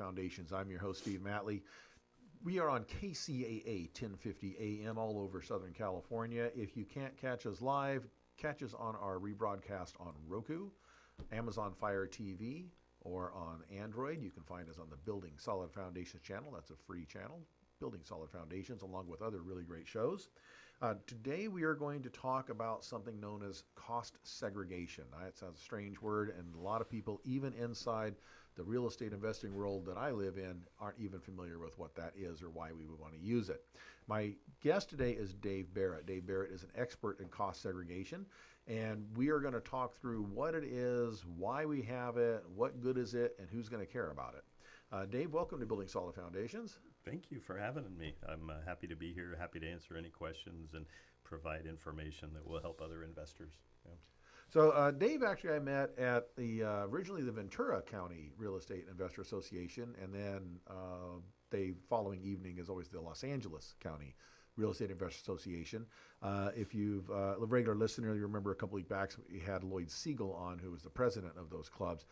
Foundations. I'm your host, Steve Matley. We are on KCAA 1050 AM all over Southern California. If you can't catch us live, catch us on our rebroadcast on Roku, Amazon Fire TV, or on Android. You can find us on the Building Solid Foundations channel. That's a free channel, Building Solid Foundations, along with other really great shows. Today we are going to talk about something known as cost segregation. It sounds a strange word, and a lot of people, even inside the real estate investing world that I live in, aren't even familiar with what that is or why we would want to use it. My guest today is Dave Barrett. Dave Barrett is an expert in cost segregation, and we are going to talk through what it is, why we have it, what good is it, and who's going to care about it. Dave, welcome to Building Solid Foundations. Thank you for having me. I'm happy to be here, happy to answer any questions and provide information that will help other investors. Yeah. So Dave, actually, I met at the originally the Ventura County Real Estate Investor Association, and then the following evening is always the Los Angeles County Real Estate Investor Association. If you've a regular listener, you remember a couple weeks back we had Lloyd Siegel on, who was the president of those clubs.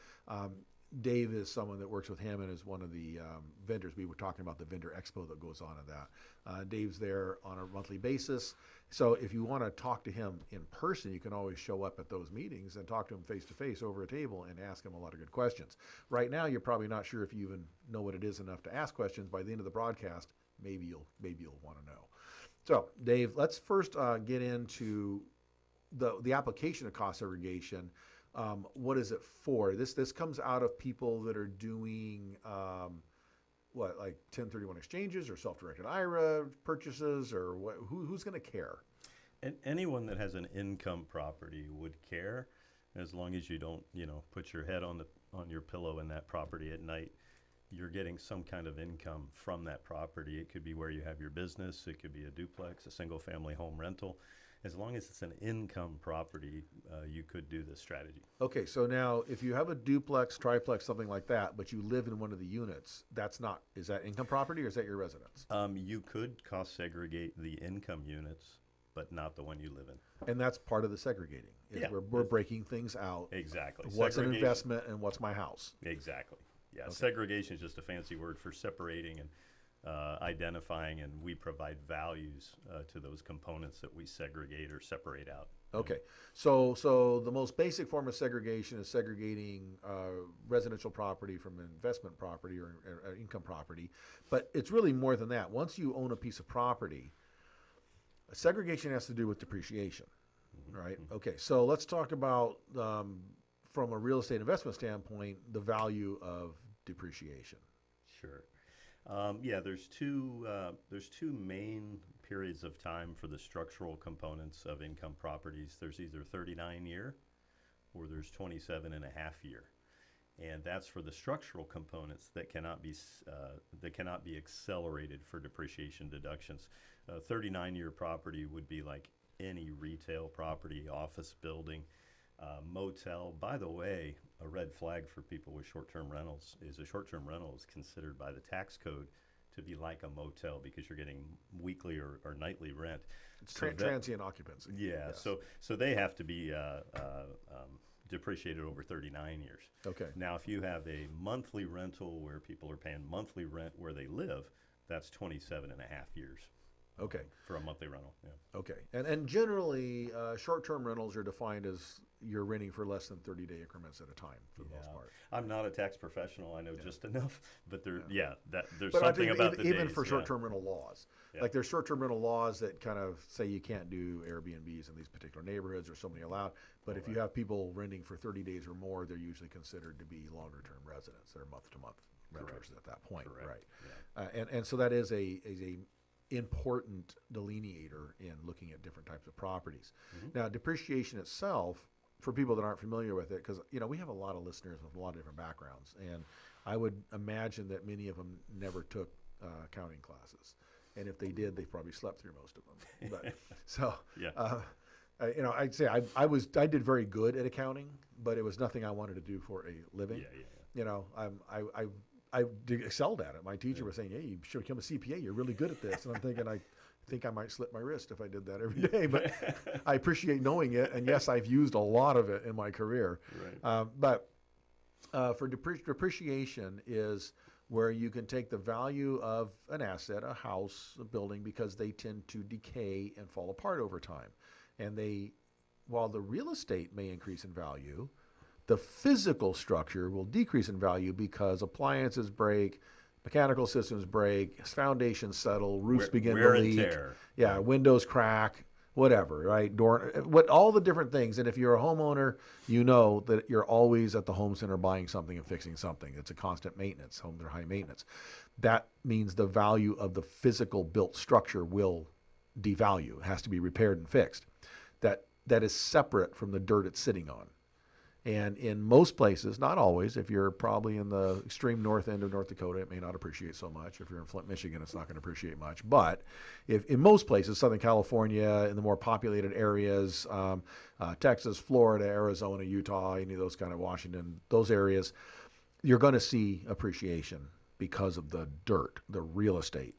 Dave is someone that works with him and is one of the vendors. We were talking about the vendor expo that goes on at that. Dave's there on a monthly basis. So if you want to talk to him in person, you can always show up at those meetings and talk to him face to face over a table and ask him a lot of good questions. Right now, you're probably not sure if you even know what it is enough to ask questions. By the end of the broadcast, maybe you'll want to know. So Dave, let's first get into the application of cost segregation. What is it for? This comes out of people that are doing like 1031 exchanges or self-directed IRA purchases, or what? Who's going to care? And anyone that has an income property would care, as long as you don't, put your head on your pillow in that property at night. You're getting some kind of income from that property. It could be where you have your business. It could be a duplex, a single-family home rental. As long as it's an income property, you could do this strategy. Okay, so now if you have a duplex, triplex, something like that, but you live in one of the units, is that income property or is that your residence? You could cost segregate the income units, but not the one you live in. And that's part of the segregating. Yeah. We're breaking things out. Exactly. What's an investment and what's my house? Exactly. Yeah. Okay. Segregation is just a fancy word for separating and identifying, and we provide values to those components that we segregate or separate out. Okay, so the most basic form of segregation is segregating residential property from investment property or income property, but it's really more than that. Once you own a piece of property, segregation has to do with depreciation, right? Okay, so let's talk about from a real estate investment standpoint, the value of depreciation. Sure. There's two main periods of time for the structural components of income properties. There's either 39-year or there's 27.5-year. And that's for the structural components that cannot be accelerated for depreciation deductions. 39-year property would be like any retail property, office building, motel. By the way, a red flag for people with short-term rentals is a short-term rental is considered by the tax code to be like a motel because you're getting weekly or nightly rent. It's transient occupancy. Yeah, yes. So they have to be depreciated over 39 years. Okay. Now, if you have a monthly rental where people are paying monthly rent where they live, that's 27.5 years. Okay. For a monthly rental, yeah. Okay. And generally, short-term rentals are defined as you're renting for less than 30-day increments at a time for the most part. I'm not a tax professional. I know just enough, but there's But something about the even days, for short-term rental laws. Yeah. Like there's short-term rental laws that kind of say you can't do Airbnbs in these particular neighborhoods or so many allowed. But if you have people renting for 30 days or more, they're usually considered to be longer-term residents. They're month-to-month renters at that point. Correct. Right. Yeah. And so that is a important delineator in looking at different types of properties. Mm-hmm. Now, depreciation itself, for people that aren't familiar with it, because we have a lot of listeners with a lot of different backgrounds, and I would imagine that many of them never took accounting classes, and if they did, they probably slept through most of them. But so, I'd say I did very good at accounting, but it was nothing I wanted to do for a living. I excelled at it. My teacher was saying, "Hey, you should become a CPA. You're really good at this." And I'm thinking, I think I might slip my wrist if I did that every day. But I appreciate knowing it. And yes, I've used a lot of it in my career. Right. But for depreciation is where you can take the value of an asset, a house, a building, because they tend to decay and fall apart over time. And while the real estate may increase in value, the physical structure will decrease in value because appliances break, mechanical systems break, foundations settle, roofs begin to leak. Tear. Yeah, windows crack, whatever, right? All the different things. And if you're a homeowner, you know that you're always at the home center buying something and fixing something. It's a constant maintenance. Homes are high maintenance. That means the value of the physical built structure will devalue. It has to be repaired and fixed. That is separate from the dirt it's sitting on. And in most places, not always, if you're probably in the extreme north end of North Dakota, it may not appreciate so much. If you're in Flint, Michigan, it's not going to appreciate much. But if in most places, Southern California, in the more populated areas, Texas, Florida, Arizona, Utah, any of those kind of Washington, those areas, you're going to see appreciation because of the dirt, the real estate,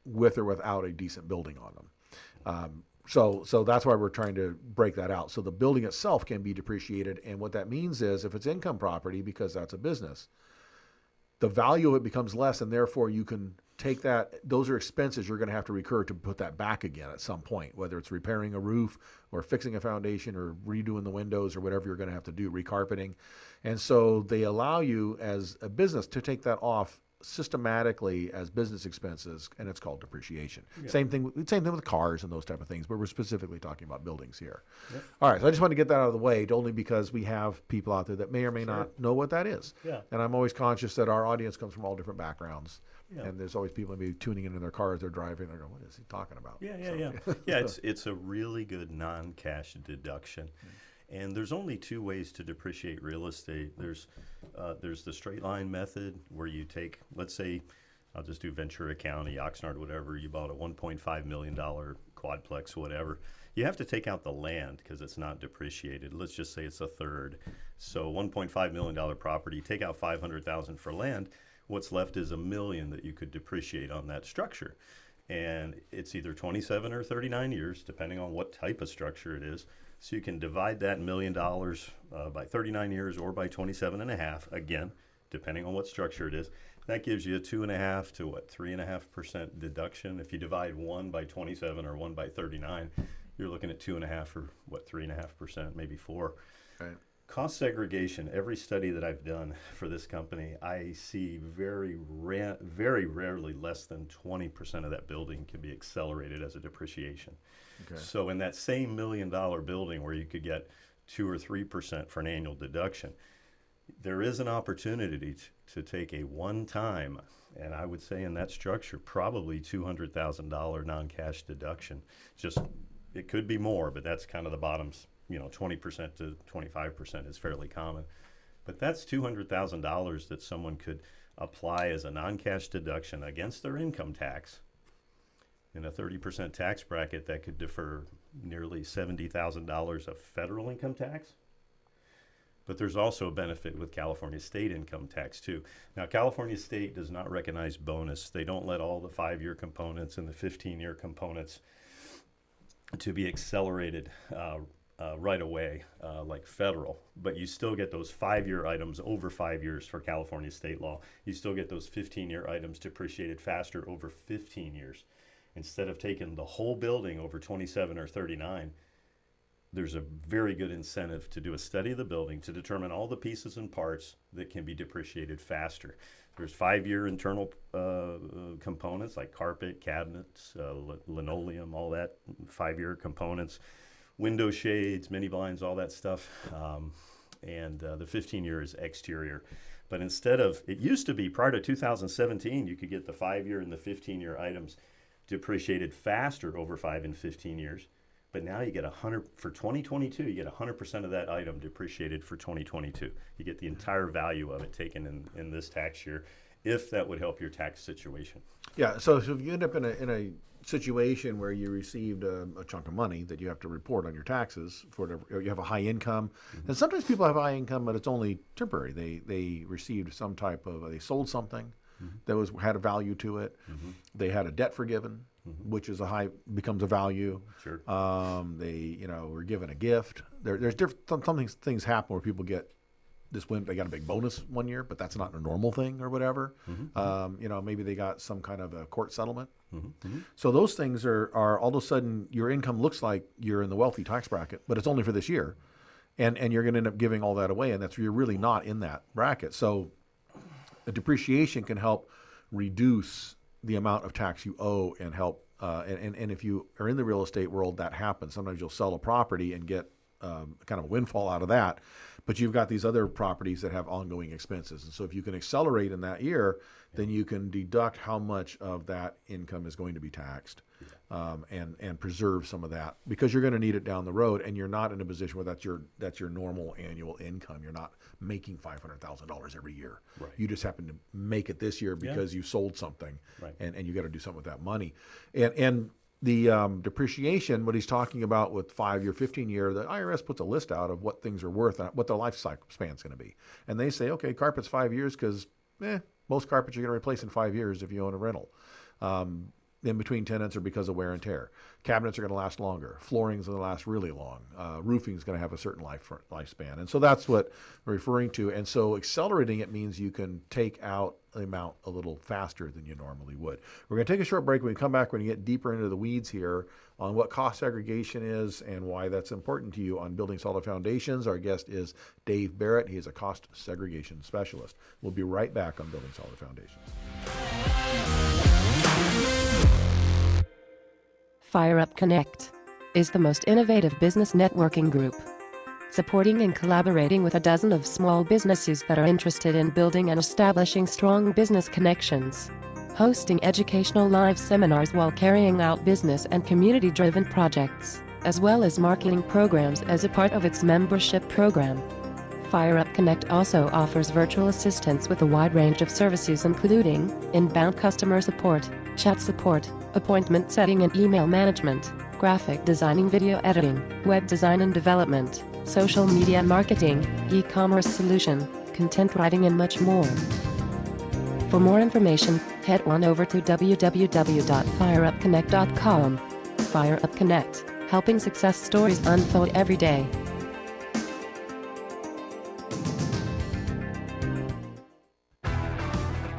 with or without a decent building on them. So that's why we're trying to break that out. So the building itself can be depreciated, and what that means is if it's income property, because that's a business, the value of it becomes less, and therefore you can take that. Those are expenses you're going to have to recur to put that back again at some point, whether it's repairing a roof or fixing a foundation or redoing the windows or whatever you're going to have to do, recarpeting. And so they allow you as a business to take that off systematically as business expenses, and it's called depreciation. Yeah. Same thing with cars and those type of things, but we're specifically talking about buildings here. Yep. All right, so I just wanted to get that out of the way, only because we have people out there that may or may not know what that is. Yeah. And I'm always conscious that our audience comes from all different backgrounds. Yeah. And there's always people maybe tuning in their cars, they're driving, they're going, what is he talking about? Yeah, it's a really good non-cash deduction. And there's only two ways to depreciate real estate. There's the straight line method where you take, let's say, I'll just do Ventura County, Oxnard, whatever. You bought a $1.5 million quadplex, whatever. You have to take out the land because it's not depreciated. Let's just say it's a third. So $1.5 million property, take out $500,000 for land. What's left is $1 million that you could depreciate on that structure. And it's either 27 or 39 years, depending on what type of structure it is. So you can divide that $1 million by 39 years or by 27 and a half, again, depending on what structure it is. That gives you a 2.5 to 3.5% deduction. If you divide 1 by 27 or 1 by 39, you're looking at 2.5 or 3.5%, maybe 4. Right. Cost segregation, every study that I've done for this company, I see very rarely less than 20% of that building can be accelerated as a depreciation. Okay. So in that same $1 million building where you could get 2 or 3% for an annual deduction, there is an opportunity to take a one-time, and I would say in that structure, probably $200,000 non-cash deduction. It could be more, but that's kind of the bottoms. 20% to 25% is fairly common. But that's $200,000 that someone could apply as a non-cash deduction against their income tax. In a 30% tax bracket, that could defer nearly $70,000 of federal income tax. But there's also a benefit with California state income tax too. Now, California state does not recognize bonus. They don't let all the 5-year components and the 15-year components to be accelerated right away, like federal, but you still get those 5-year items over 5 years for California state law. You still get those 15-year items depreciated faster over 15 years. Instead of taking the whole building over 27 or 39, there's a very good incentive to do a study of the building to determine all the pieces and parts that can be depreciated faster. There's 5-year internal components like carpet, cabinets, linoleum, all that, 5-year components. Window shades, mini blinds, all that stuff, and the 15-year is exterior. But instead of, it used to be prior to 2017, you could get the 5-year and the 15-year items depreciated faster over 5 and 15 years. But now you get 100, for 2022, you get 100% of that item depreciated for 2022. You get the entire value of it taken in this tax year, if that would help your tax situation. Yeah, so if you end up in a situation where you received a chunk of money that you have to report on your taxes for whatever, you have a high income, and sometimes people have high income, but it's only temporary. They received some type of, they sold something that had a value to it. They had a debt forgiven, which is becomes a value. Sure. They were given a gift. There's different things happen where people get they got a big bonus one year, but that's not a normal thing or whatever. Maybe they got some kind of a court settlement. So those things are all of a sudden your income looks like you're in the wealthy tax bracket, but it's only for this year. And you're going to end up giving all that away, and you're really not in that bracket. So the depreciation can help reduce the amount of tax you owe and help. And if you are in the real estate world, that happens. Sometimes you'll sell a property and get kind of a windfall out of that, but you've got these other properties that have ongoing expenses. And so if you can accelerate in that year, then you can deduct how much of that income is going to be taxed, and preserve some of that, because you're going to need it down the road, and you're not in a position where that's your normal annual income. You're not making $500,000 every year. Right. You just happen to make it this year because you sold something, and you got to do something with that money. And the depreciation, what he's talking about with 5-year, 15-year, the IRS puts a list out of what things are worth and what their life span is going to be. And they say, okay, carpet's 5 years because most carpets you're going to replace in 5 years if you own a rental. In between tenants or because of wear and tear. Cabinets are going to last longer. Flooring's going to last really long. Roofing's going to have a certain lifespan. And so that's what we're referring to. And so accelerating it means you can take out the amount a little faster than you normally would. We're going to take a short break. When we come back, we're going to get deeper into the weeds here on what cost segregation is and why that's important to you on Building Solid Foundations. Our guest is Dave Barrett. He is a cost segregation specialist. We'll be right back on Building Solid Foundations. FireUp Connect is the most innovative business networking group, supporting and collaborating with a dozen of small businesses that are interested in building and establishing strong business connections, hosting educational live seminars while carrying out business and community-driven projects, as well as marketing programs as a part of its membership program. FireUp Connect also offers virtual assistance with a wide range of services including inbound customer support, chat support, appointment setting and email management, graphic designing, video editing, web design and development, social media marketing, e-commerce solution, content writing and much more. For more information, head on over to www.fireupconnect.com. FireUp Connect, helping success stories unfold every day.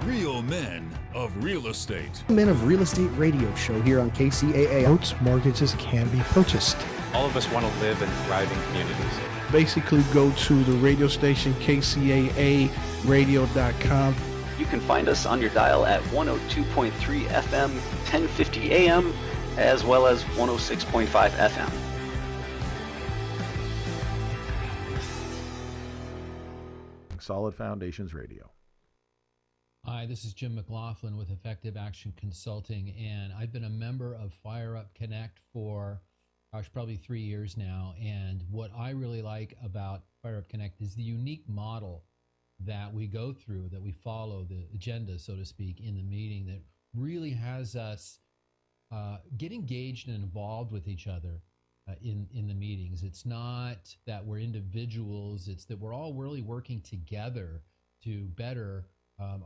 Real Men of Real Estate. Men of Real Estate radio show here on KCAA. Most mortgages can be purchased. All of us want to live in thriving communities. Basically, go to the radio station, KCAA radio.com. You can find us on your dial at 102.3 FM, 1050 AM, as well as 106.5 FM. Solid Foundations Radio. Hi, this is Jim McLaughlin with Effective Action Consulting, and I've been a member of FireUp Connect for, probably 3 years now. And what I really like about FireUp Connect is the unique model that we go through, that we follow, the agenda, so to speak, in the meeting that really has us get engaged and involved with each other in the meetings. It's not that we're individuals, it's that we're all really working together to better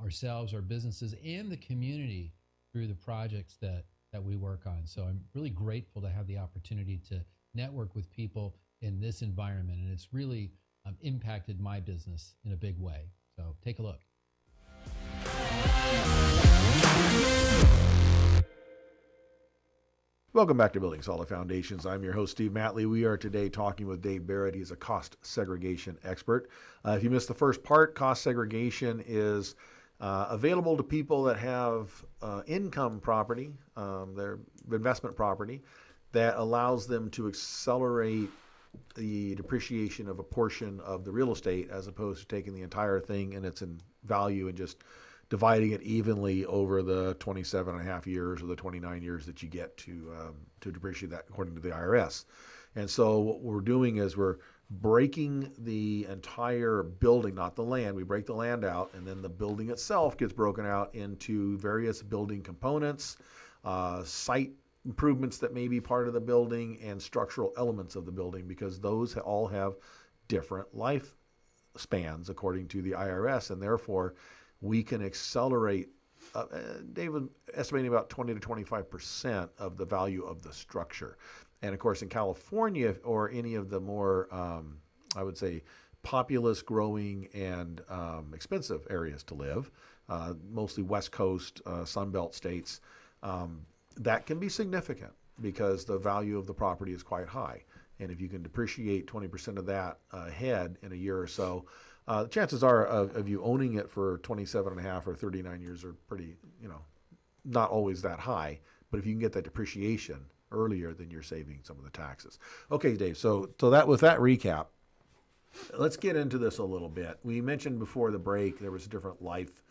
ourselves, our businesses, and the community through the projects that we work on. So I'm really grateful to have the opportunity to network with people in this environment, and it's really impacted my business in a big way. So take a look. Welcome back to Building Solid Foundations. I'm your host, Steve Matley. We are today talking with Dave Barrett. He's a cost segregation expert. If you missed the first part, cost segregation is available to people that have income property, their investment property, that allows them to accelerate the depreciation of a portion of the real estate as opposed to taking the entire thing and its in value and just dividing it evenly over the 27 and a half years or the 29 years that you get to depreciate that according to the IRS. And so what we're doing is we're breaking the entire building, not the land. We break the land out, and then the building itself gets broken out into various building components, site improvements that may be part of the building, and structural elements of the building, because those all have different life spans according to the IRS, and therefore we can accelerate, David, estimating about 20 to 25% of the value of the structure. And of course, in California or any of the more, I would say, populous, growing, and expensive areas to live, mostly West Coast, Sunbelt states, that can be significant because the value of the property is quite high. And if you can depreciate 20% of that ahead in a year or so, the chances are of you owning it for 27 and a half or 39 years are pretty, not always that high. But if you can get that depreciation earlier, then you're saving some of the taxes. Okay, Dave, so that with that recap, let's get into this a little bit. We mentioned before the break there was different life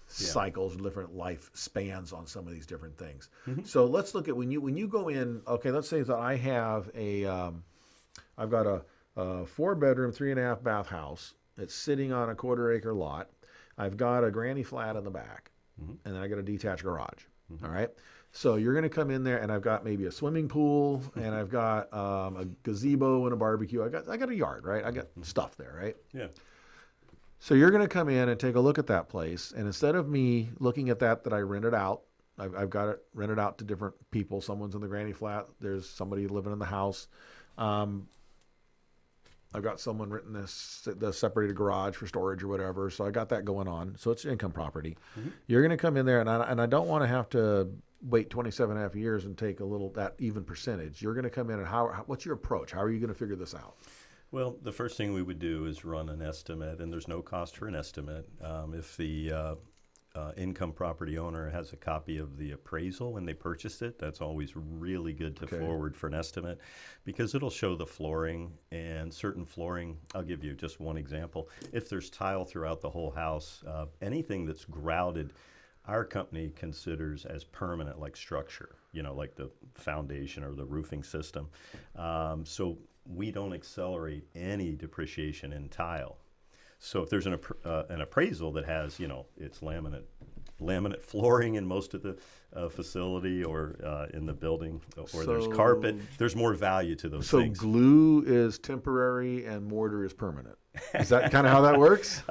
cycles, different life spans on some of these different things. So let's look at when you go in. Okay, let's say that I have I've got a 4-bedroom, 3.5 bath house. It's sitting on a 1/4 acre lot. I've got a granny flat in the back, and then I got a detached garage. All right. So you're going to come in there, and I've got maybe a swimming pool, and I've got a gazebo and a barbecue. I got a yard, right? I got stuff there, right? Yeah. So you're going to come in and take a look at that place, and instead of me looking at that I rented out, I've got it rented out to different people. Someone's in the granny flat. There's somebody living in the house. I've got someone renting the separated garage for storage or whatever. So I got that going on. So it's income property. You're going to come in there, and I don't want to have to wait 27 and a half years and take that even percentage. You're going to come in, and what's your approach? How are you going to figure this out? Well, the first thing we would do is run an estimate, and there's no cost for an estimate. If the income property owner has a copy of the appraisal when they purchased it, that's always really good to forward for an estimate, because it'll show the flooring and certain flooring. I'll give you just one example. If there's tile throughout the whole house, anything that's grouted, our company considers as permanent, like structure, like the foundation or the roofing system. So we don't accelerate any depreciation in tile. So if there's an appraisal that has, it's laminate flooring in most of the facility or in the building, or there's carpet, there's more value to those things. So glue is temporary and mortar is permanent. Is that kind of how that works?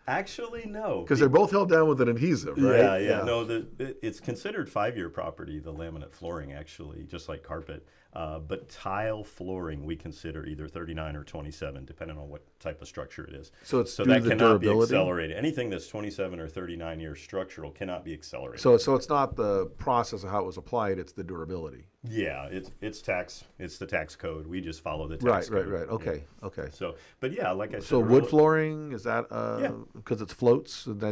Actually, no. Because they're both held down with an adhesive, right? Yeah. No, it's considered 5-year property, the laminate flooring, actually, just like carpet. But tile flooring we consider either 39 or 27, depending on what type of structure it is. So that cannot be accelerated. Anything that's 27 or 39 years structural cannot be accelerated. So it's not the process of how it was applied; it's the durability. Yeah, it's the tax code. We just follow the tax code. Right. Okay, yeah. Okay. So, but yeah, like I said, so wood flooring, is that because it floats and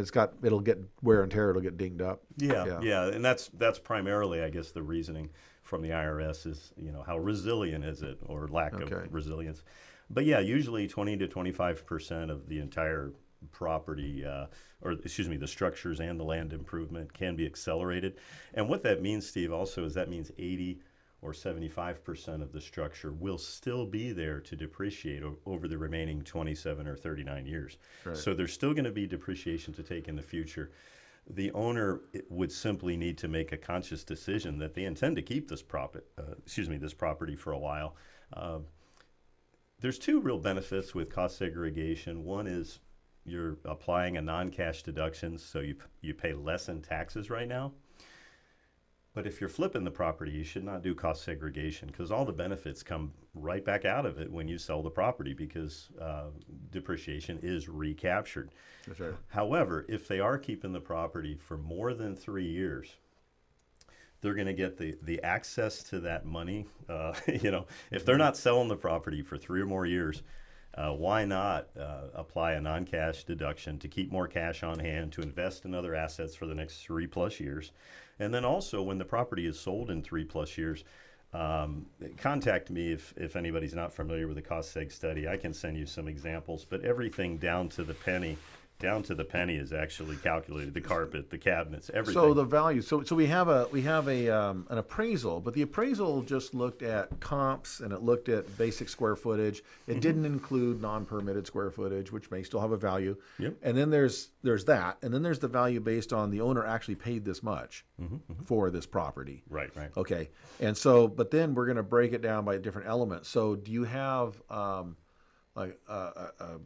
it'll get wear and tear, it'll get dinged up. Yeah, and that's primarily, I guess, the reasoning from the IRS is, how resilient is it, or lack of resilience. But yeah, usually 20 to 25% of the entire property, the structures and the land improvement can be accelerated. And what that means, Steve, also is that means 80 or 75% of the structure will still be there to depreciate over the remaining 27 or 39 years. Right. So there's still going to be depreciation to take in the future. The owner would simply need to make a conscious decision that they intend to keep this property for a while. There's two real benefits with cost segregation. One is you're applying a non-cash deduction, so you pay less in taxes right now. But if you're flipping the property, you should not do cost segregation, because all the benefits come right back out of it when you sell the property, because depreciation is recaptured. That's right. However, if they are keeping the property for more than 3 years, they're going to get the access to that money. If they're not selling the property for 3 or more years, why not apply a non-cash deduction to keep more cash on hand, to invest in other assets for the next 3+ years? And then also, when the property is sold in 3+ years, contact me if anybody's not familiar with the cost seg study. I can send you some examples, but everything down to the penny is actually calculated. The carpet, the cabinets, everything. So the value. So we have an appraisal, but the appraisal just looked at comps and it looked at basic square footage. It didn't include non-permitted square footage, which may still have a value. Yep. And then there's that, and then there's the value based on the owner actually paid this much for this property. Right. Okay. And so, but then we're going to break it down by different elements. So do you have like a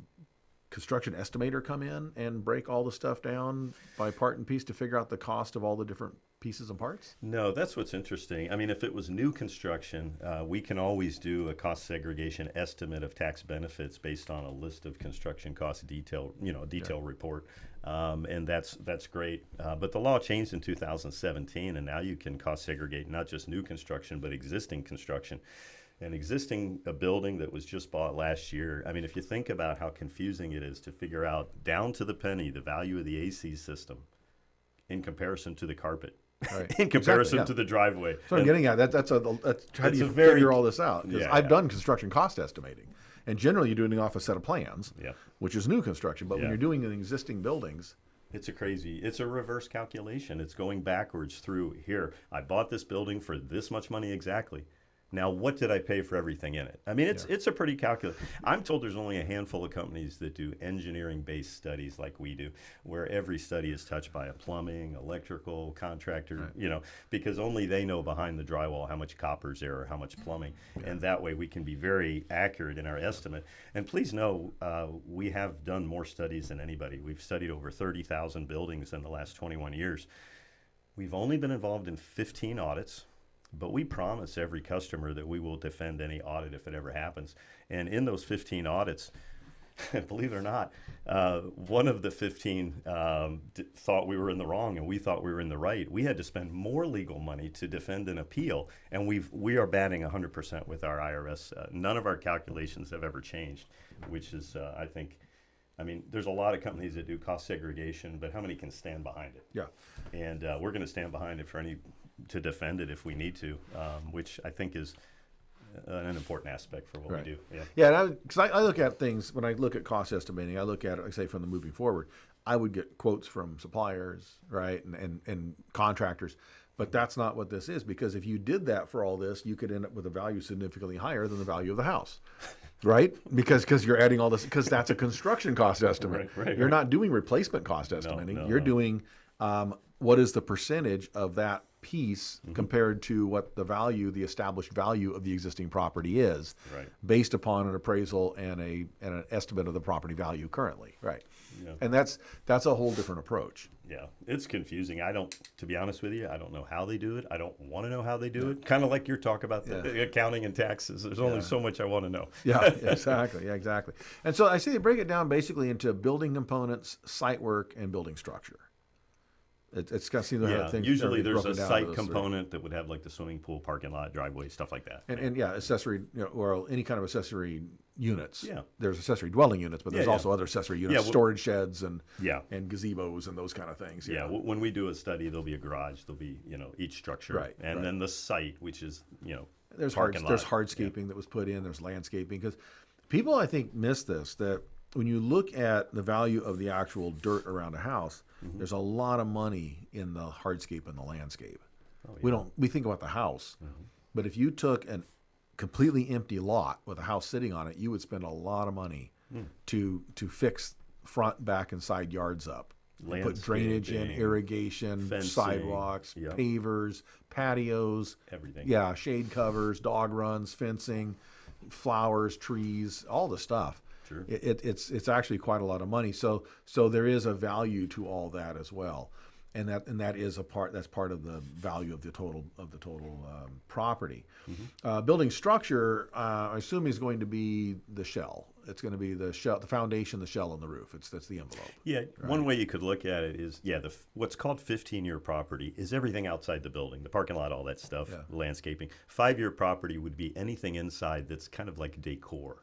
construction estimator come in and break all the stuff down by part and piece to figure out the cost of all the different pieces and parts? No, that's what's interesting. I mean, if it was new construction, we can always do a cost segregation estimate of tax benefits based on a list of construction cost detail, detail report, and that's great. But the law changed in 2017, and now you can cost segregate not just new construction but existing construction. And a building that was just bought last year. I mean, if you think about how confusing it is to figure out down to the penny the value of the AC system in comparison to the carpet. Right. In comparison Exactly, yeah. to the driveway. So I'm getting at that's how do you very- figure all this out? Because Yeah, I've yeah. done construction cost estimating, and generally you're doing it off a set of plans, Yeah. which is new construction. But when Yeah. you're doing in existing buildings, It's a reverse calculation. It's going backwards through here. I bought this building for this much money exactly. Now, what did I pay for everything in it? I mean, it's a pretty calculation. I'm told there's only a handful of companies that do engineering-based studies like we do, where every study is touched by a plumbing, electrical contractor, because only they know behind the drywall how much copper's there or how much plumbing. And that way we can be very accurate in our estimate. And please know, we have done more studies than anybody. We've studied over 30,000 buildings in the last 21 years. We've only been involved in 15 audits. But we promise every customer that we will defend any audit if it ever happens. And in those 15 audits, believe it or not, one of the 15 thought we were in the wrong and we thought we were in the right. We had to spend more legal money to defend an appeal, and we are batting 100% with our IRS. None of our calculations have ever changed, which is, I mean, there's a lot of companies that do cost segregation, but how many can stand behind it? yeah. And we're going to stand behind it to defend it if we need to, which I think is an important aspect for what Right. we do. Yeah. Yeah, because I look at things, when I look at cost estimating, I look at it, like say, from the moving forward. I would get quotes from suppliers, right, and contractors, but that's not what this is, because if you did that for all this, you could end up with a value significantly higher than the value of the house, right? Because you're adding all this, because that's a construction cost estimate. Right. You're not doing replacement cost estimating. no, You're no. doing what is the percentage of that piece compared to what the established value of the existing property is, Right. based upon an appraisal and an estimate of the property value currently, right? Yeah. And that's a whole different approach. Yeah, it's confusing. To be honest with you, I don't know how they do it. I don't want to know how they do it. Kind of like your talk about the accounting and taxes. There's only so much I want to know. Yeah, exactly. Yeah, exactly. And so I see they break it down basically into building components, site work, and building structure. It's got to seem to have things. Usually there's a broken down site to those three. component that would have like the swimming pool, parking lot, driveway, stuff like that. And accessory, or any kind of accessory units. Yeah. There's accessory dwelling units, but there's Yeah, yeah. also other accessory units, Yeah, well- storage sheds and Yeah. gazebos and those kind of things. Yeah, when we do a study, there'll be a garage, there'll be, each structure. Right, And right. then the site, which is, There's parking lot. hardscaping that was put in. There's landscaping, because people, I think, miss this, that when you look at the value of the actual dirt around a house, there's a lot of money in the hardscape and the landscape. We think about the house, but if you took a completely empty lot with a house sitting on it, you would spend a lot of money to fix front, back, and side yards up. Put drainage in, Landscaping, irrigation, fencing, sidewalks, yep. pavers, patios, Everything. Yeah, shade covers, dog runs, fencing, flowers, trees, all the stuff. Sure. It's actually quite a lot of money. So there is a value to all that as well, and that is that's part of the value of the total property. Building structure, I assume, is going to be the shell. It's going to be the shell, the foundation, the shell, and the roof. That's the envelope. Yeah, one way you could look at it is, what's called 15-year property is everything outside the building, the parking lot, all that stuff, landscaping. 5-year property would be anything inside that's kind of like decor.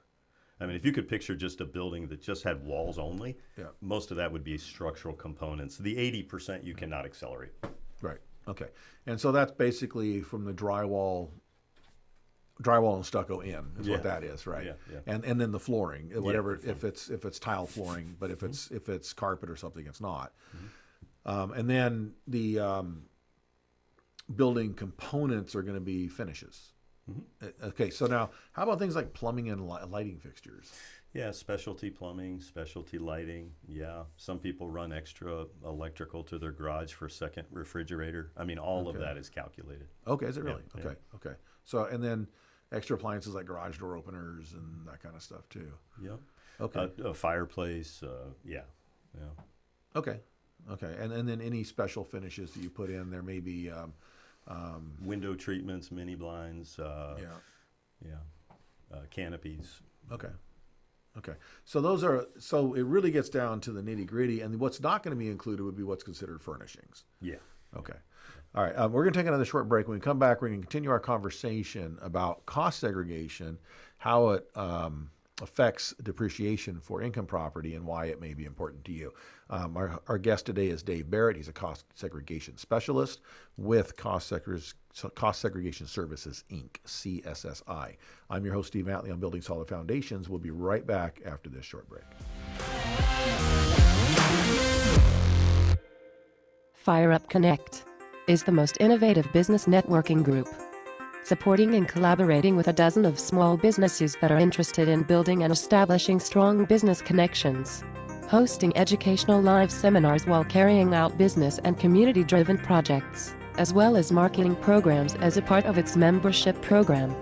I mean, if you could picture just a building that just had walls only, most of that would be structural components. The 80% you cannot accelerate. Right. Okay. And so that's basically from the drywall and stucco in is what that is, right? Yeah. And then the flooring, whatever, the if it's tile flooring, but if it's carpet or something, it's not. And then the building components are going to be finishes. Okay, so now how about things like plumbing and lighting fixtures? Yeah, specialty plumbing, specialty lighting. Yeah, some people run extra electrical to their garage for a second refrigerator. I mean, all of that is calculated. Okay, is it really? Yeah, Okay. So, and then extra appliances like garage door openers and that kind of stuff too. Yep. Okay. A fireplace. Yeah. Okay. Okay. And then any special finishes that you put in there, maybe Window treatments, mini blinds, canopies. Okay. Okay. So it really gets down to the nitty gritty, and what's not going to be included would be what's considered furnishings. Yeah. Okay. All right. We're going to take another short break. When we come back, we're going to continue our conversation about cost segregation, how it affects depreciation for income property, and why it may be important to you. Our guest today is Dave Barrett. He's a cost segregation specialist with Cost Segregation Services, Inc., CSSI. I'm your host, Steve Matley, on Building Solid Foundations. We'll be right back after this short break. Fire Up Connect is the most innovative business networking group, supporting and collaborating with a dozen of small businesses that are interested in building and establishing strong business connections, hosting educational live seminars while carrying out business and community-driven projects, as well as marketing programs as a part of its membership program.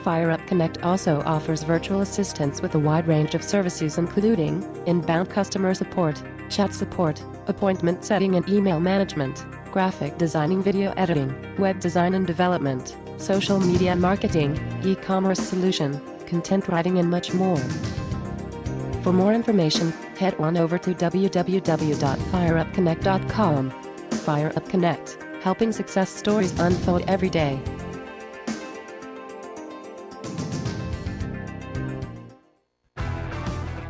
Fire Up Connect also offers virtual assistance with a wide range of services including inbound customer support, chat support, appointment setting and email management, graphic designing, video editing, web design and development, social media marketing, e-commerce solution, content writing and much more. For more information, head on over to www.fireupconnect.com. Fire Up Connect, helping success stories unfold every day.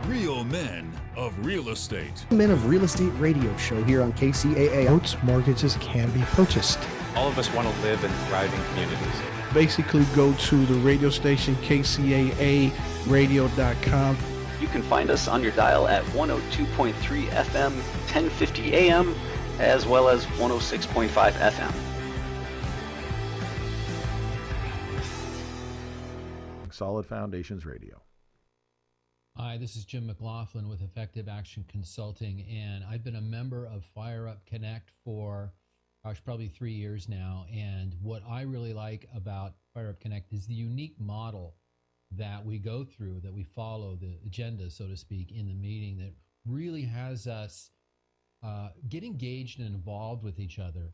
Real men of real estate. Men of Real Estate radio show here on KCAA. Boats, mortgages can be purchased. All of us want to live in thriving communities. Basically, go to the radio station KCAA radio.com. You can find us on your dial at 102.3 FM, 1050 AM, as well as 106.5 FM. Solid Foundations Radio. Hi, this is Jim McLaughlin with Effective Action Consulting, and I've been a member of Fire Up Connect for, probably 3 years now. And what I really like about Fire Up Connect is the unique model that we go through, that we follow, the agenda, so to speak, in the meeting that really has us get engaged and involved with each other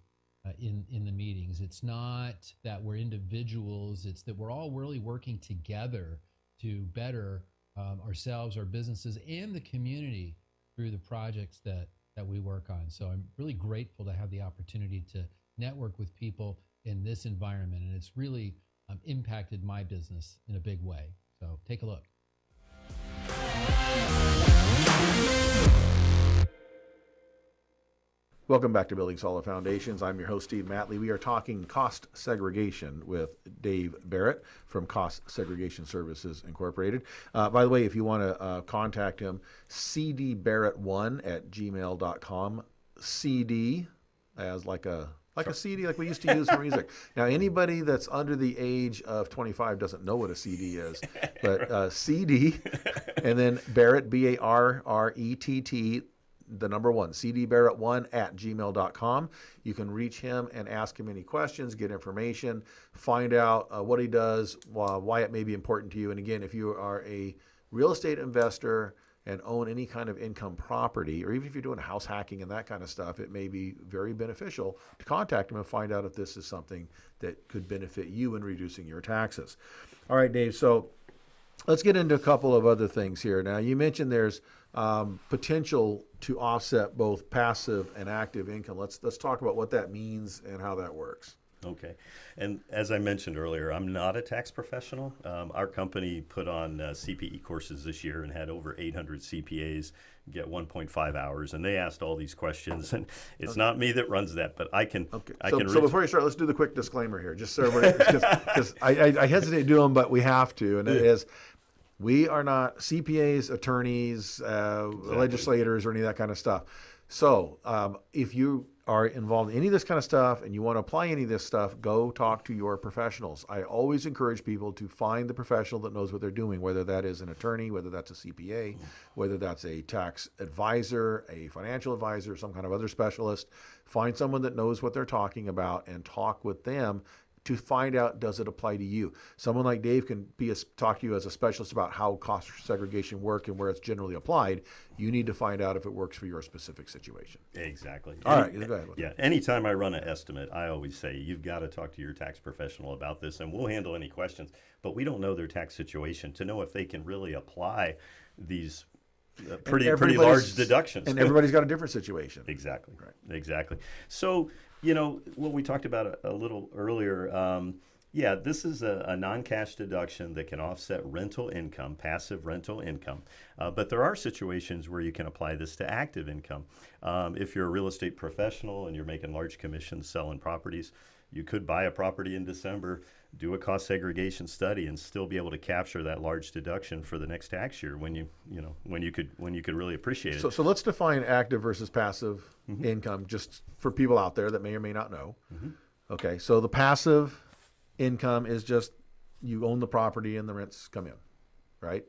in the meetings. It's not that we're individuals, it's that we're all really working together to better ourselves, our businesses, and the community through the projects that we work on. So I'm really grateful to have the opportunity to network with people in this environment, and it's really impacted my business in a big way. So take a look. Welcome back to Building Solid Foundations. I'm your host, Steve Matley. We are talking cost segregation with Dave Barrett from Cost Segregation Services Incorporated. By the way, if you want to contact him, cdbarrett1@gmail.com. CD as like a CD like we used to use for music. Now, anybody that's under the age of 25 doesn't know what a CD is, but CD, and then Barrett, BARRETT, the number 1, cdbarrett1@gmail.com. You can reach him and ask him any questions, get information, find out what he does, why it may be important to you. And again, if you are a real estate investor and own any kind of income property, or even if you're doing house hacking and that kind of stuff, it may be very beneficial to contact him and find out if this is something that could benefit you in reducing your taxes. All right, Dave, so let's get into a couple of other things here. Now, you mentioned there's potential to offset both passive and active income. Let's talk about what that means and how that works. Okay. And as I mentioned earlier, I'm not a tax professional. Our company put on CPE courses this year and had over 800 CPAs get 1.5 hours. And they asked all these questions. And it's not me that runs that, but I can. Okay. So before you start, let's do the quick disclaimer here, just so everybody, because I hesitate to do them, but we have to. And it is, we are not CPAs, attorneys, legislators, or any of that kind of stuff. So if you are involved in any of this kind of stuff and you want to apply any of this stuff, go talk to your professionals. I always encourage people to find the professional that knows what they're doing, whether that is an attorney, whether that's a CPA, whether that's a tax advisor, a financial advisor, some kind of other specialist. Find someone that knows what they're talking about and talk with them. to find out, does it apply to you? Someone like Dave can talk to you as a specialist about how cost segregation work and where it's generally applied. You need to find out if it works for your specific situation. Exactly. All right, go ahead. Yeah, anytime I run an estimate, I always say, you've got to talk to your tax professional about this, and we'll handle any questions. But we don't know their tax situation to know if they can really apply these pretty large deductions. And everybody's got a different situation. Exactly. Right. Exactly. So, what we talked about a little earlier, this is a non-cash deduction that can offset rental income, passive rental income. But there are situations where you can apply this to active income. If you're a real estate professional and you're making large commissions selling properties, you could buy a property in December, do a cost segregation study, and still be able to capture that large deduction for the next tax year when you could really appreciate it. So let's define active versus passive income, just for people out there that may or may not know. Okay, so the passive income is just you own the property and the rents come in, right?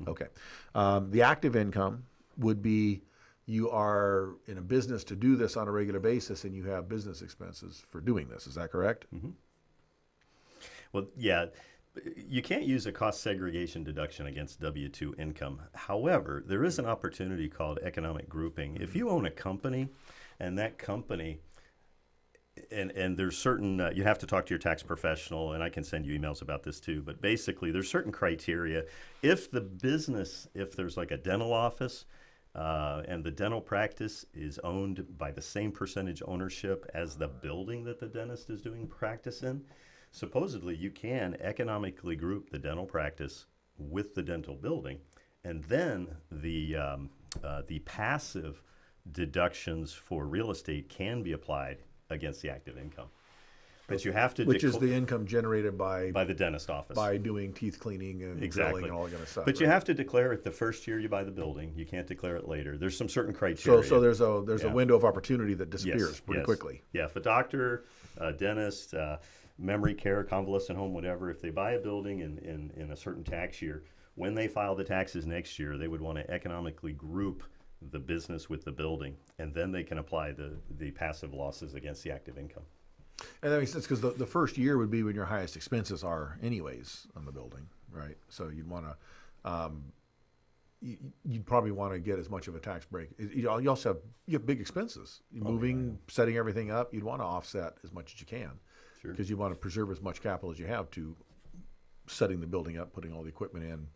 Okay. The active income would be you are in a business to do this on a regular basis and you have business expenses for doing this. Is that correct? Well, yeah, you can't use a cost segregation deduction against W-2 income. However, there is an opportunity called economic grouping. If you own a company and that company, and there's certain, you have to talk to your tax professional, and I can send you emails about this too, but basically there's certain criteria. If there's like a dental office, and the dental practice is owned by the same percentage ownership as the building that the dentist is doing practice in, supposedly you can economically group the dental practice with the dental building, and then the passive deductions for real estate can be applied against the active income. But you have to which is the income generated by the dentist office, by doing teeth cleaning and drilling and all that kind of stuff. But you have to declare it the first year you buy the building. You can't declare it later. There's some certain criteria. So there's a window of opportunity that disappears pretty quickly. Yeah, if a doctor, a dentist, memory care, convalescent home, whatever, if they buy a building in a certain tax year, when they file the taxes next year, they would want to economically group the business with the building, and then they can apply the passive losses against the active income. And that makes sense because the first year would be when your highest expenses are anyways on the building, right? So you'd want to, you'd probably want to get as much of a tax break. You also have big expenses. Moving, setting everything up, you'd want to offset as much as you can because you want to preserve as much capital as you have to setting the building up, putting all the equipment in.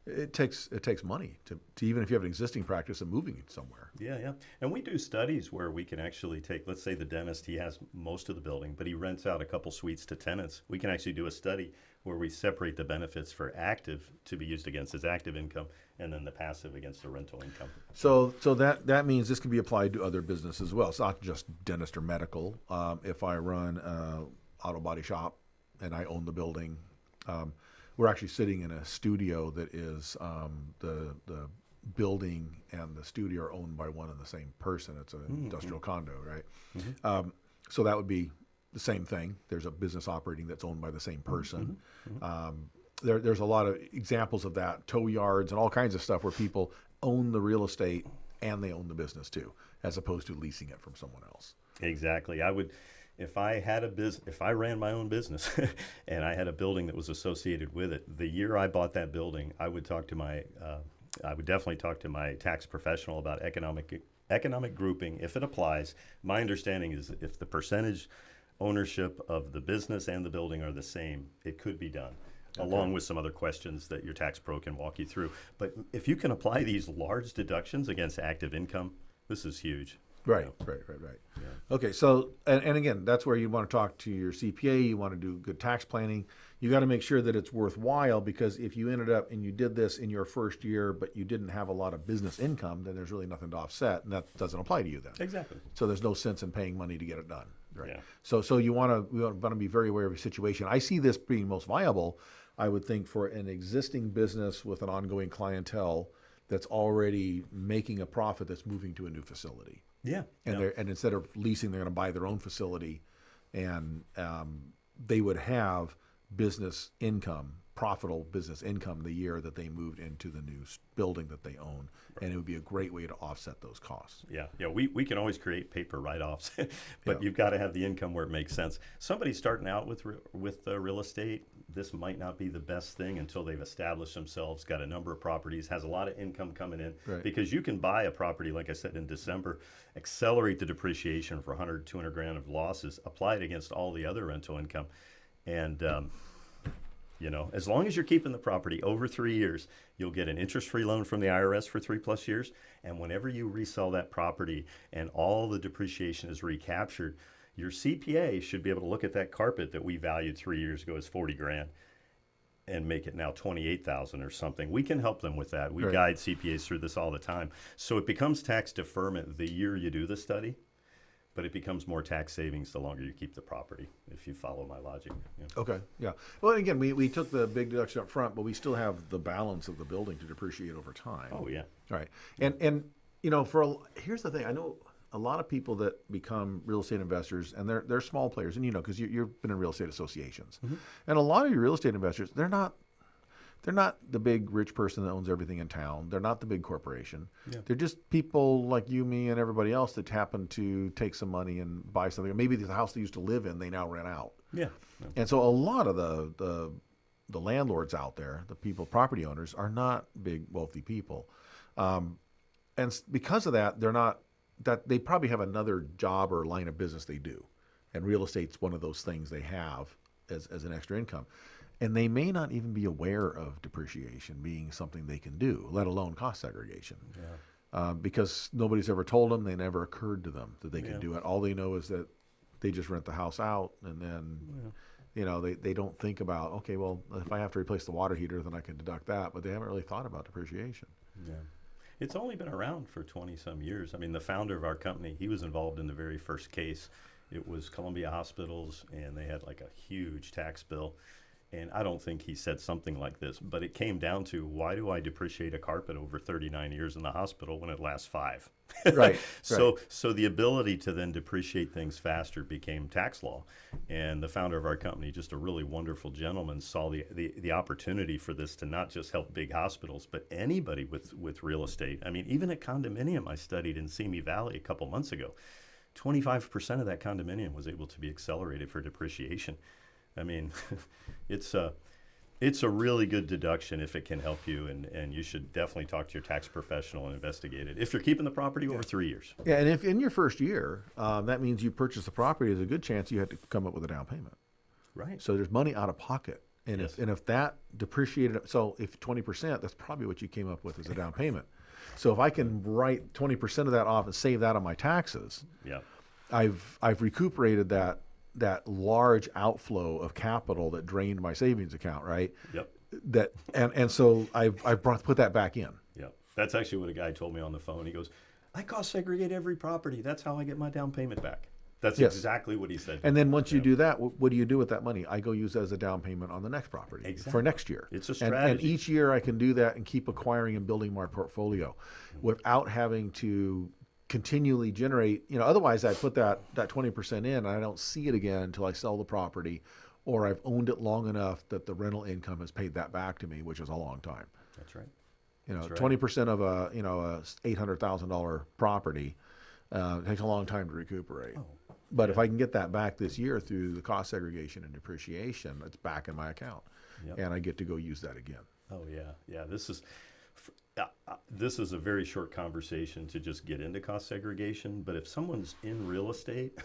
It takes money to even if you have an existing practice and moving it somewhere. Yeah. And we do studies where we can actually take, let's say the dentist, he has most of the building, but he rents out a couple suites to tenants. We can actually do a study where we separate the benefits for active to be used against his active income and then the passive against the rental income. So that means this can be applied to other businesses as well. It's not just dentist or medical. If I run an auto body shop and I own the building, we're actually sitting in a studio that is the building and the studio are owned by one and the same person. It's an industrial condo, right? So that would be the same thing. There's a business operating that's owned by the same person. There's a lot of examples of that, tow yards and all kinds of stuff where people own the real estate and they own the business too, as opposed to leasing it from someone else. Exactly. If I ran my own business and I had a building that was associated with it, the year I bought that building, I would definitely talk to my tax professional about economic grouping if it applies. My understanding is if the percentage ownership of the business and the building are the same, it could be done. Along with some other questions that your tax pro can walk you through. But if you can apply these large deductions against active income, this is huge. Right. Yeah. Okay, so, and again, that's where you want to talk to your CPA, you want to do good tax planning. You got to make sure that it's worthwhile because if you ended up and you did this in your first year, but you didn't have a lot of business income, then there's really nothing to offset, and that doesn't apply to you then. Exactly. So there's no sense in paying money to get it done. Right. Yeah. So we want to be very aware of your situation. I see this being most viable, I would think, for an existing business with an ongoing clientele that's already making a profit that's moving to a new facility. Yeah. And instead of leasing, they're going to buy their own facility, and they would have business income profitable business income the year that they moved into the new building that they own, and it would be a great way to offset those costs. Yeah, we can always create paper write-offs, but Yeah. you've got to have the income where it makes sense. Somebody starting out with real estate, this might not be the best thing until they've established themselves, got a number of properties, has a lot of income coming in. Right. Because you can buy a property, like I said, in December, accelerate the depreciation for 100, 200 grand of losses, apply it against all the other rental income, and as long as you're keeping the property over 3 years, you'll get an interest-free loan from the IRS for 3+ years. And whenever you resell that property and all the depreciation is recaptured, your CPA should be able to look at that carpet that we valued 3 years ago as 40 grand and make it now 28,000 or something. We can help them with that. We Right. guide CPAs through this all the time. So it becomes tax deferment the year you do the study, but it becomes more tax savings the longer you keep the property, if you follow my logic. Yeah. Okay, yeah. Well, again, we took the big deduction up front, but we still have the balance of the building to depreciate over time. Oh, yeah. Right. And here's the thing. I know a lot of people that become real estate investors, and they're small players, and because you've been in real estate associations, and a lot of your real estate investors, they're not the big rich person that owns everything in town. They're not the big corporation. Yeah. They're just people like you, me, and everybody else that happen to take some money and buy something. Maybe the house they used to live in, they now rent out. Yeah. And so a lot of the landlords out there, the property owners, are not big wealthy people, and because of that, they probably have another job or line of business they do, and real estate's one of those things they have as an extra income. And they may not even be aware of depreciation being something they can do, let alone cost segregation. Yeah. Because nobody's ever told them, they never occurred to them that they Yeah. could do it. All they know is that they just rent the house out, and then, they don't think about, okay, well, if I have to replace the water heater, then I can deduct that. But they haven't really thought about depreciation. Yeah. It's only been around for 20-some years. I mean, the founder of our company, he was involved in the very first case. It was Columbia Hospitals, and they had like a huge tax bill. And I don't think he said something like this, but it came down to, why do I depreciate a carpet over 39 years in the hospital when it lasts 5? Right. So the ability to then depreciate things faster became tax law. And the founder of our company, just a really wonderful gentleman, saw the opportunity for this to not just help big hospitals, but anybody with real estate. I mean, even a condominium I studied in Simi Valley a couple months ago, 25% of that condominium was able to be accelerated for depreciation. I mean, it's a really good deduction if it can help you, and you should definitely talk to your tax professional and investigate it if you're keeping the property over 3 years. Yeah, and if in your first year, that means you purchase the property, there's a good chance you had to come up with a down payment. Right. So there's money out of pocket. And if that depreciated, so if 20%, that's probably what you came up with as a down payment. So if I can write 20% of that off and save that on my taxes, Yeah. I've recuperated that large outflow of capital that drained my savings account, right? Yep. And so I've put that back in. Yep. That's actually what a guy told me on the phone. He goes, I cost segregate every property. That's how I get my down payment back. That's exactly what he said. And then once you do that, what do you do with that money? I go use it as a down payment on the next property for next year. It's a And strategy. each year I can do that and keep acquiring and building my portfolio without having to continually generate, otherwise I put that 20% in and I don't see it again until I sell the property, or I've owned it long enough that the rental income has paid that back to me, which is a long time. That's right. 20% of a $800,000 property takes a long time to recuperate. But if I can get that back this year through the cost segregation and depreciation, it's back in my account, and I get to go use that again. Oh yeah. This is a very short conversation to just get into cost segregation, but if someone's in real estate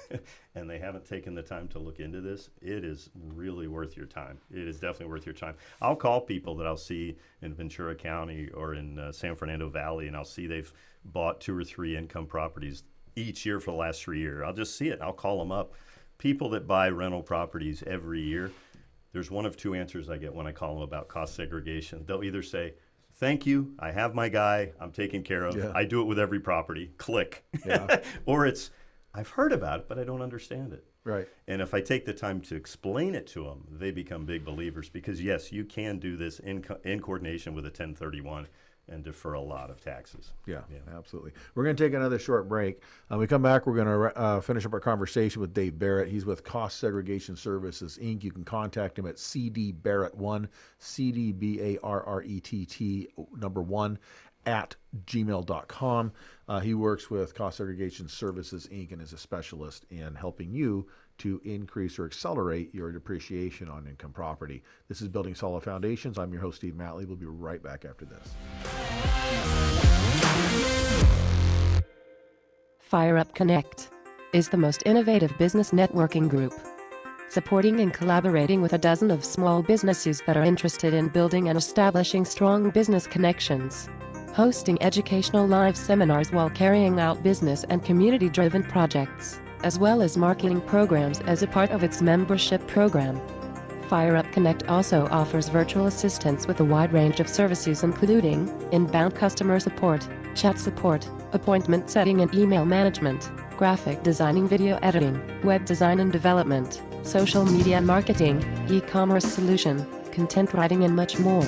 and they haven't taken the time to look into this, it is really worth your time. It is definitely worth your time. I'll call people that I'll see in Ventura County or in San Fernando Valley, and I'll see they've bought 2 or 3 income properties each year for the last 3 years. I'll just see it. I'll call them up. People that buy rental properties every year, there's one of 2 answers I get when I call them about cost segregation. They'll either say, thank you, I have my guy, I'm taken care of. I do it with every property. Click. Or it's, I've heard about it, but I don't understand it. Right. And if I take the time to explain it to them, they become big believers, because yes, you can do this in coordination with a 1031. and defer a lot of taxes. Yeah, absolutely. We're going to take another short break. When we come back, we're going to finish up our conversation with Dave Barrett. He's with Cost Segregation Services, Inc. You can contact him at cdbarrett1, CDBARRETT, number 1, at gmail.com. He works with Cost Segregation Services, Inc. and is a specialist in helping you to increase or accelerate your depreciation on income property. This is Building Solid Foundations. I'm your host, Steve Matley. We'll be right back after this. Fire Up Connect is the most innovative business networking group, supporting and collaborating with a dozen of small businesses that are interested in building and establishing strong business connections, hosting educational live seminars while carrying out business and community-driven projects, as well as marketing programs as a part of its membership program. Fire Up Connect also offers virtual assistance with a wide range of services including inbound customer support, chat support, appointment setting and email management, graphic designing, video editing, web design and development, social media marketing, e-commerce solution, content writing and much more.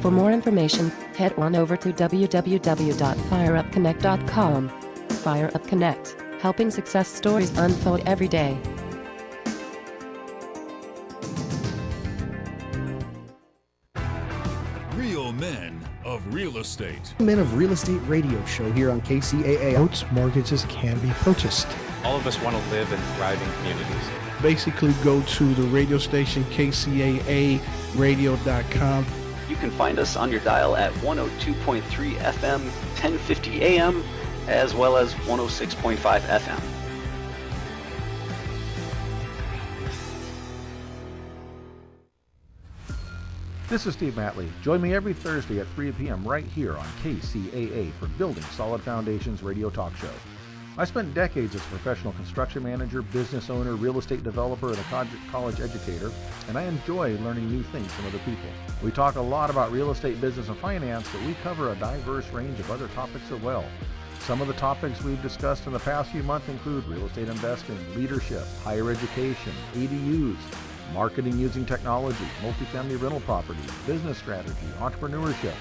For more information, head on over to www.fireupconnect.com. Fire Up Connect, helping success stories unfold every day. Real men of real estate. Men of Real Estate radio show here on KCAA. Notes, mortgages can be purchased. All of us want to live in thriving communities. Basically, go to the radio station KCAA radio.com. You can find us on your dial at 102.3 FM, 1050 AM, as well as 106.5 FM. This is Steve Matley. Join me every Thursday at 3 p.m. right here on KCAA for Building Solid Foundations radio talk show. I spent decades as a professional construction manager, business owner, real estate developer, and a college educator, and I enjoy learning new things from other people. We talk a lot about real estate, business, and finance, but we cover a diverse range of other topics as well. Some of the topics we've discussed in the past few months include real estate investing, leadership, higher education, ADUs, marketing using technology, multifamily rental properties, business strategy, entrepreneurship.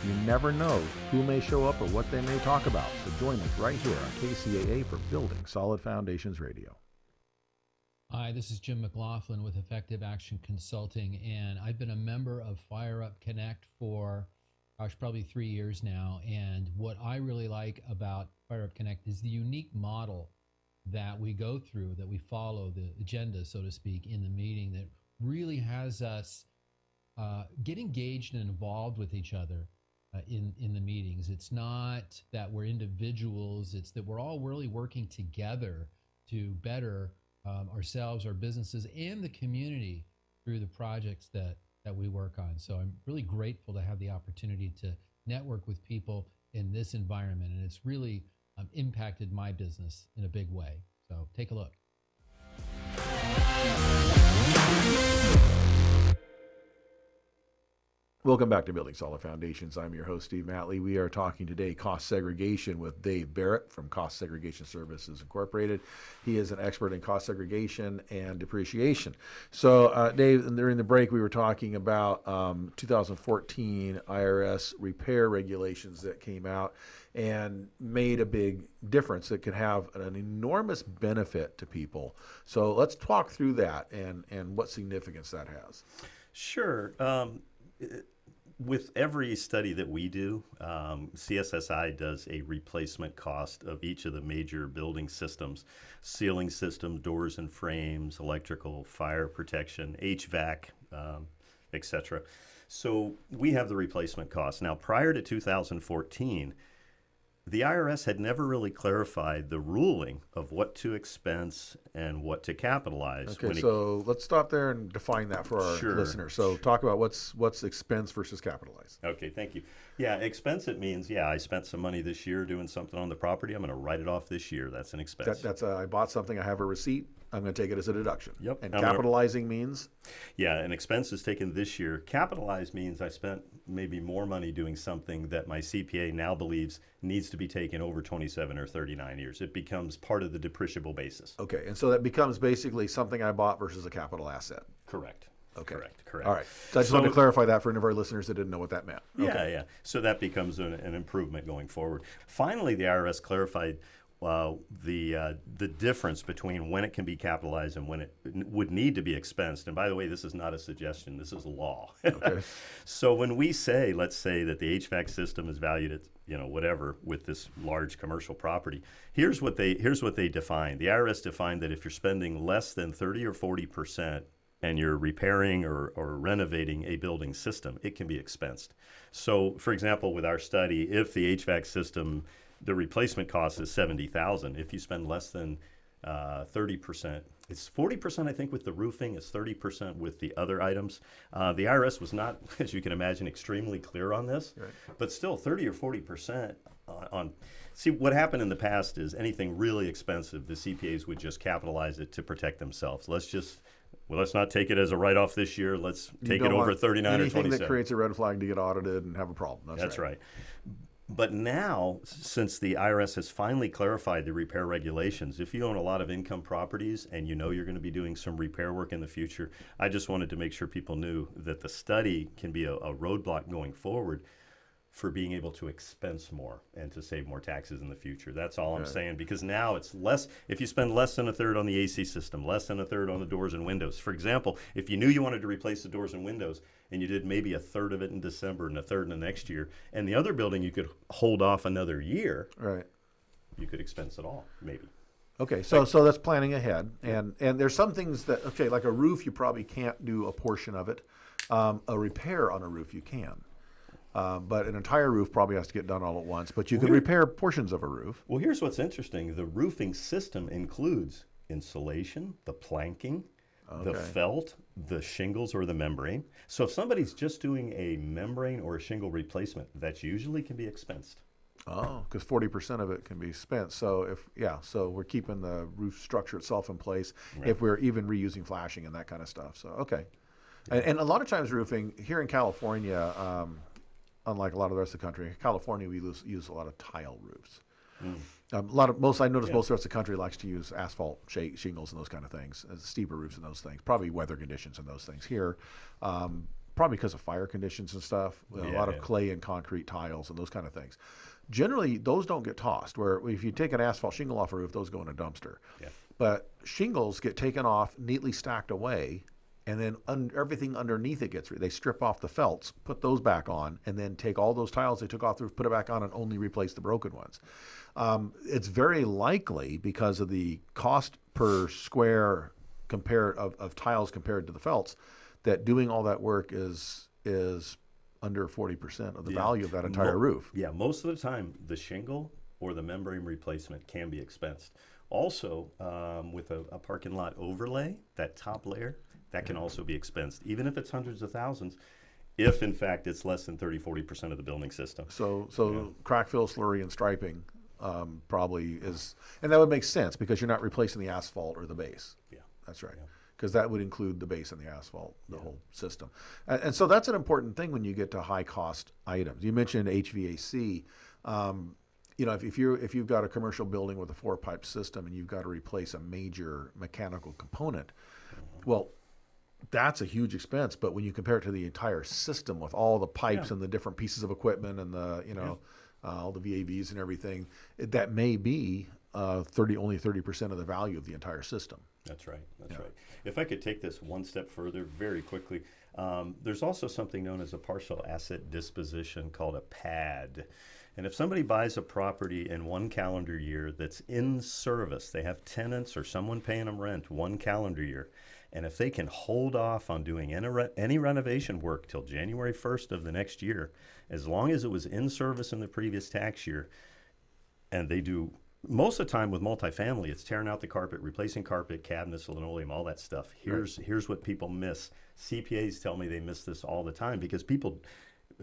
You never know who may show up or what they may talk about, so join us right here on KCAA for Building Solid Foundations Radio. Hi, this is Jim McLaughlin with Effective Action Consulting, and I've been a member of Fire Up Connect for, probably 3 years now. And what I really like about Fire Up Connect is the unique model that we go through, that we follow, the agenda, so to speak, in the meeting that really has us get engaged and involved with each other in the meetings. It's not that we're individuals, it's that we're all really working together to better ourselves, our businesses, and the community through the projects that we work on. So I'm really grateful to have the opportunity to network with people in this environment, and it's really impacted my business in a big way. So take a look. Welcome back to Building Solid Foundations. I'm your host, Steve Matley. We are talking today cost segregation with Dave Barrett from Cost Segregation Services Incorporated. He is an expert in cost segregation and depreciation. So, Dave, during the break, we were talking about 2014 IRS repair regulations that came out and made a big difference that could have an enormous benefit to people. So let's talk through that and what significance that has. Sure. With every study that we do, CSSI does a replacement cost of each of the major building systems, ceiling system, doors and frames, electrical, fire protection, HVAC, etc. So we have the replacement cost. Now, prior to 2014, the IRS had never really clarified the ruling of what to expense and what to capitalize. Okay, so let's stop there and define that for our listeners. So talk about what's expense versus capitalized. Okay, thank you. Yeah, expense, it means, I spent some money this year doing something on the property. I'm going to write it off this year. That's an expense. That's I bought something, I have a receipt. I'm going to take it as a deduction. Yep. And capitalizing means? Yeah, an expense is taken this year. Capitalized means I spent maybe more money doing something that my CPA now believes needs to be taken over 27 or 39 years. It becomes part of the depreciable basis. Okay, and so that becomes basically something I bought versus a capital asset. Correct. Okay. Correct. All right. So I just wanted to clarify that for any of our listeners that didn't know what that meant. Okay. Yeah. So that becomes an improvement going forward. Finally, the IRS clarified the difference between when it can be capitalized and when it would need to be expensed. And by the way, this is not a suggestion. This is law. Okay. So when we say, let's say that the HVAC system is valued at, whatever with this large commercial property, here's what they define. The IRS defined that if you're spending less than 30 or 40% and you're repairing or renovating a building system, it can be expensed. So, for example, with our study, if the HVAC system, the replacement cost is $70,000. If you spend less than 30%, it's 40%, I think, with the roofing. It's 30% with the other items. The IRS was not, as you can imagine, extremely clear on this, right. But still 30 or 40% on. See, what happened in the past is anything really expensive, the CPAs would just capitalize it to protect themselves. Let's not take it as a write-off this year. Let's take it over 39 or 27. Anything that creates a red flag to get audited and have a problem. That's right. But now, since the IRS has finally clarified the repair regulations, if you own a lot of income properties and you know you're going to be doing some repair work in the future, I just wanted to make sure people knew that the study can be a roadblock going forward for being able to expense more and to save more taxes in the future. That's all I'm saying, because now it's less, if you spend less than a third on the AC system, less than a third on the doors and windows. For example, if you knew you wanted to replace the doors and windows and you did maybe a third of it in December and a third in the next year, and the other building you could hold off another year, right? You could expense it all, maybe. Okay, so that's planning ahead. And there's some things that, okay, like a roof, you probably can't do a portion of it. A repair on a roof, you can. But an entire roof probably has to get done all at once. But you can repair portions of a roof. Well, here's what's interesting. The roofing system includes insulation, the planking, the felt, the shingles or the membrane. So if somebody's just doing a membrane or a shingle replacement, that usually can be expensed. Oh, because 40% of it can be spent. So so we're keeping the roof structure itself in place. Right. If we're even reusing flashing and that kind of stuff. So okay, and a lot of times roofing here in California. Unlike a lot of the rest of the country, California we use a lot of tile roofs. I notice most of the rest of the country likes to use asphalt shingles and those kind of things, steeper roofs and those things. Probably weather conditions and those things here, probably because of fire conditions and stuff. A lot of clay and concrete tiles and those kind of things. Generally, those don't get tossed. Where if you take an asphalt shingle off a roof, those go in a dumpster. Yeah. But shingles get taken off, neatly stacked away. And then everything underneath it they strip off the felts, put those back on, and then take all those tiles they took off the roof, put it back on, and only replace the broken ones. It's very likely, because of the cost per square of tiles compared to the felts, that doing all that work is under 40% of the value of that entire roof. Yeah, most of the time, the shingle or the membrane replacement can be expensed. Also, with a parking lot overlay, that top layer, that can also be expensed, even if it's hundreds of thousands, if in fact it's less than 30-40% of the building system. So crack fill, slurry, and striping probably is, and that would make sense because you're not replacing the asphalt or the base. Yeah, that's right. Because that would include the base and the asphalt, the whole system. And so that's an important thing when you get to high cost items. You mentioned HVAC. If you've got a commercial building with a 4-pipe system and you've got to replace a major mechanical component, well, that's a huge expense. But when you compare it to the entire system with all the pipes and the different pieces of equipment and the all the VAVs and everything, that may be only 30% of the value of the entire system. That's right. That's right. If I could take this one step further very quickly, there's also something known as a partial asset disposition called a PAD. And if somebody buys a property in one calendar year that's in service, they have tenants or someone paying them rent one calendar year, and if they can hold off on doing any renovation work till January 1st of the next year, as long as it was in service in the previous tax year, and they do, most of the time with multifamily, it's tearing out the carpet, replacing carpet, cabinets, linoleum, all that stuff. Here's what people miss. CPAs tell me they miss this all the time because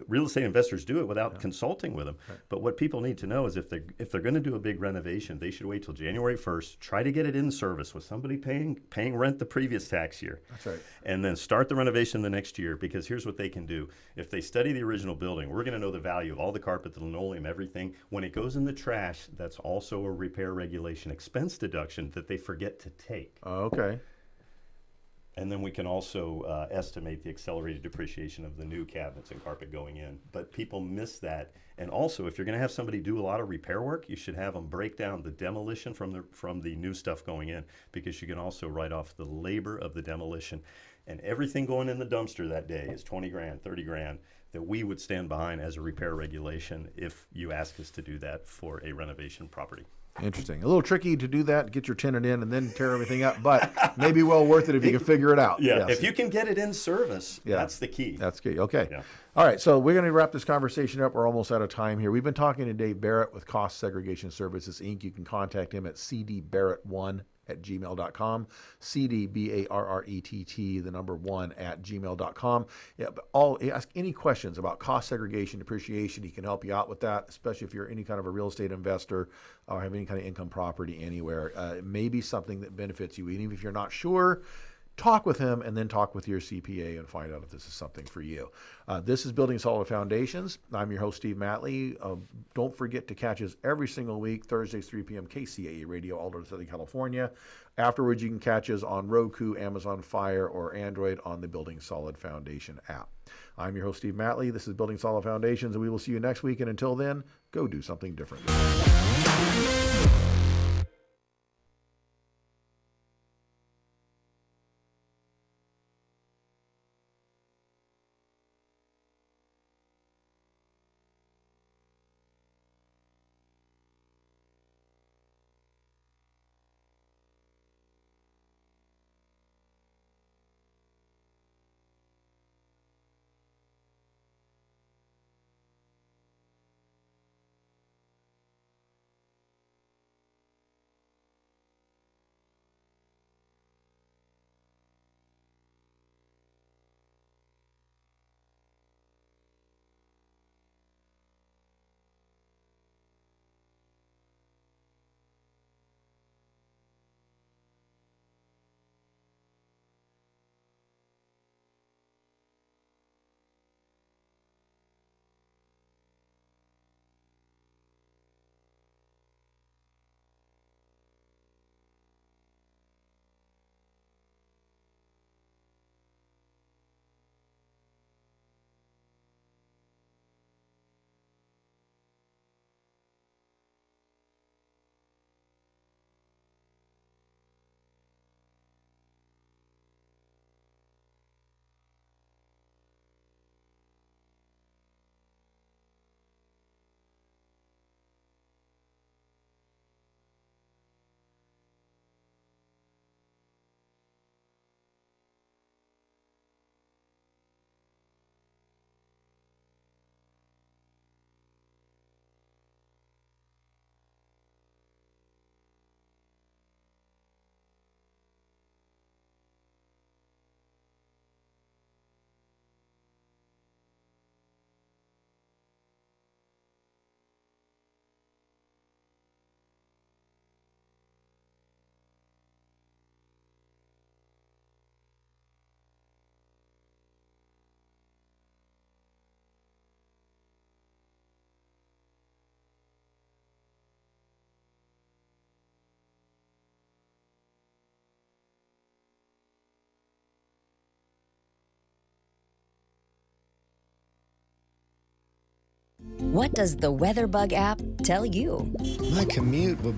real estate investors do it without consulting with them. Right. But what people need to know is if they're going to do a big renovation, they should wait till January 1st, try to get it in service with somebody paying rent the previous tax year. That's right. And then start the renovation the next year, because here's what they can do. If they study the original building, we're going to know the value of all the carpet, the linoleum, everything. When it goes in the trash, that's also a repair regulation expense deduction that they forget to take. Okay. And then we can also estimate the accelerated depreciation of the new cabinets and carpet going in. But people miss that. And also, if you're going to have somebody do a lot of repair work, you should have them break down the demolition from the new stuff going in, because you can also write off the labor of the demolition. And everything going in the dumpster that day is 20 grand, 30 grand that we would stand behind as a repair regulation if you ask us to do that for a renovation property. Interesting. A little tricky to do that, get your tenant in and then tear everything up, but maybe well worth it if you can figure it out. Yeah, Yes. if you can get it in service, that's the key. That's key. Okay. Yeah. All right, so we're going to wrap this conversation up. We're almost out of time here. We've been talking to Dave Barrett with Cost Segregation Services, Inc. You can contact him at cdbarrett1@gmail.com, CDBARRETT, the number 1 at gmail.com. Yeah, but ask any questions about cost segregation, depreciation. He can help you out with that, especially if you're any kind of a real estate investor or have any kind of income property anywhere. It may be something that benefits you. Even if you're not sure, talk with him and then talk with your CPA and find out if this is something for you. This is Building Solid Foundations. I'm your host, Steve Matley. Don't forget to catch us every single week, Thursdays, 3 p.m., KCAA Radio, all over Southern California. Afterwards, you can catch us on Roku, Amazon Fire, or Android on the Building Solid Foundation app. I'm your host, Steve Matley. This is Building Solid Foundations, and we will see you next week. And until then, go do something different. What does the WeatherBug app tell you? My commute will